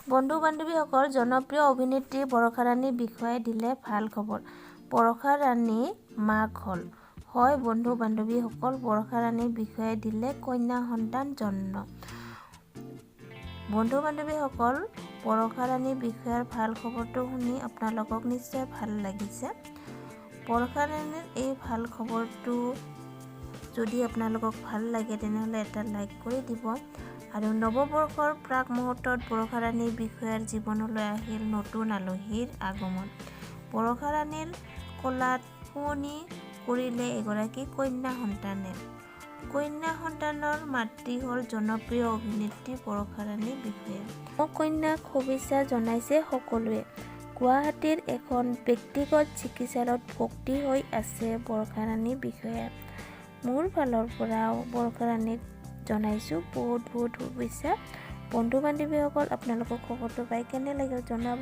বন্ধু বান্ধৱীসকল, জনপ্ৰিয় অভিনেত্ৰী বৰষা ৰাণীৰ বিষয়ে দিলে ভাল খবৰ। বৰষা ৰাণী মাক হ'ল। হয় বন্ধু বান্ধৱীসকল, বৰষা ৰাণীৰ বিষয়ে দিলে কন্যা সন্তান জন্ম। বন্ধু বান্ধৱীসকল, বৰষা ৰাণীৰ বিষয়ে ভাল খবৰটো শুনি আপোনালোকক নিশ্চয় ভাল লাগিছে। বৰষা ৰাণীৰ এই ভাল খবৰটো যদি আপোনালোকক ভাল লাগে তেনেহ'লে এটা লাইক কৰি দিব। আৰু নৱবৰ্ষৰ প্ৰাক মুহূৰ্তত বৰষা ৰাণীৰ বিষয়াৰ জীৱনলৈ আহিল নতুন আলহীৰ আগমন। বৰষা ৰাণীৰ কোলাত শুৱনি কৰিলে এগৰাকী কন্যা সন্তানে। কন্যা সন্তানৰ মাতৃ হ'ল জনপ্ৰিয় অভিনেত্ৰী বৰষা ৰাণীৰ বিষয়া। কন্যাক শুভেচ্ছা জনাইছে সকলোৱে। গুৱাহাটীৰ এখন ব্যক্তিগত চিকিৎসালয়ত ভৰ্তি হৈ আছে বৰষা ৰাণীৰ বিষয়া। মোৰ ফালৰ পৰাও বৰষা ৰাণীক জনাইছোঁ বহুত শুভেচ্ছা। বন্ধু বান্ধৱীসকল, আপোনালোকৰ খবৰটো পাই কেনে লাগিল জনাব।